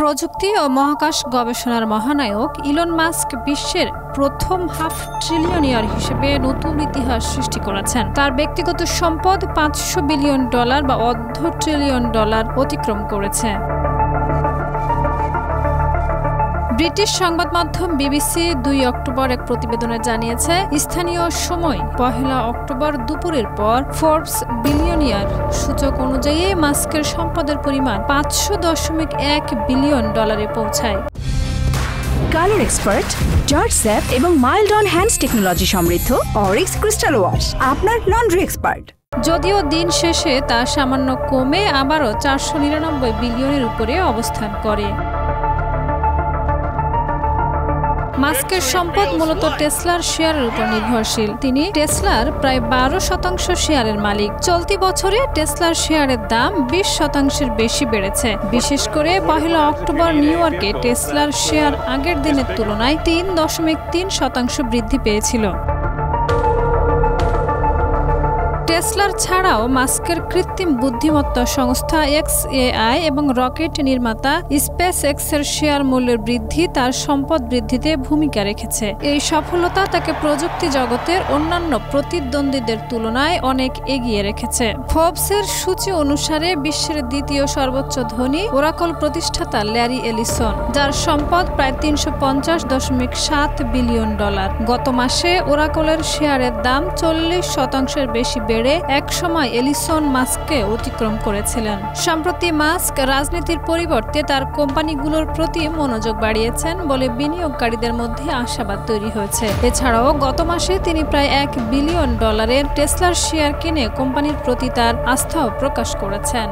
প্রযুক্তি ও মহাকাশ গবেষণার মহানায়ক ইলন মাস্ক বিশ্বের প্রথম হাফ ট্রিলিয়নিয়ার হিসেবে নতুন ইতিহাস সৃষ্টি করেছেন। তার ব্যক্তিগত সম্পদ $500 বিলিয়ন বা অর্ধ ট্রিলিয়ন ডলার অতিক্রম করেছে। ব্রিটিশ সংবাদ মাধ্যম বিবিসি 2 অক্টোবর এক প্রতিবেদনে জানিয়েছে, স্থানীয় সময় 1 অক্টোবর দুপুরের পর ফোর্বস বিলিয়নিয়ার সূচক অনুযায়ী মাস্কের সম্পদের পরিমাণ $500.1 বিলিয়ন পৌঁছায়। কালার এক্সপার্ট, জর্জ স্যাপ এবং মাইল্ড অন হ্যান্ডস টেকনোলজি সমৃদ্ধ অরিক্স ক্রিস্টাল ওয়াশ আপনার লন্ড্রি এক্সপার্ট। যদিও দিন শেষে তা সামান্য কমে আবারও $499 বিলিয়নের উপরে অবস্থান করে। মাস্কের সম্পদ মূলত টেসলার শেয়ারের উপর নির্ভরশীল। তিনি টেসলার প্রায় 12% শেয়ারের মালিক। চলতি বছরে টেসলার শেয়ারের দাম 20% বেশি বেড়েছে। বিশেষ করে 1 অক্টোবর নিউ ইয়র্কে টেসলার শেয়ার আগের দিনের তুলনায় 3.3% বৃদ্ধি পেয়েছিল। টেসলার ছাড়াও মাস্কের কৃত্রিম বুদ্ধিমত্তা সংস্থা XAI এবং রকেট নির্মাতা স্পেস এক্সের শেয়ার মূল্যের বৃদ্ধি তার সম্পদ বৃদ্ধিতে ভূমিকা রেখেছে। এই সফলতা তাকে প্রযুক্তি জগতের অন্যান্য প্রতিদ্বন্দ্বীদের তুলনায় অনেক এগিয়ে রেখেছে। ফোর্বসের সূচি অনুসারে বিশ্বের দ্বিতীয় সর্বোচ্চ ধনী ওরাকল প্রতিষ্ঠাতা ল্যারি এলিসন, যার সম্পদ প্রায় $350.7 বিলিয়ন। গত মাসে ওরাকলের শেয়ারের দাম 40% বেশি বেড়ে একসময় এলিসন মাস্ককে অতিক্রম করেছিলেন। সম্প্রতি মাস্ক রাজনীতির পরিবর্তে তার কোম্পানিগুলোর প্রতি মনোযোগ বাড়িয়েছেন বলে বিনিয়োগকারীদের মধ্যে আশাবাদ তৈরি হয়েছে। এছাড়াও গত মাসে তিনি প্রায় $1 বিলিয়ন টেসলার শেয়ার কিনে কোম্পানির প্রতি তার আস্থাও প্রকাশ করেছেন।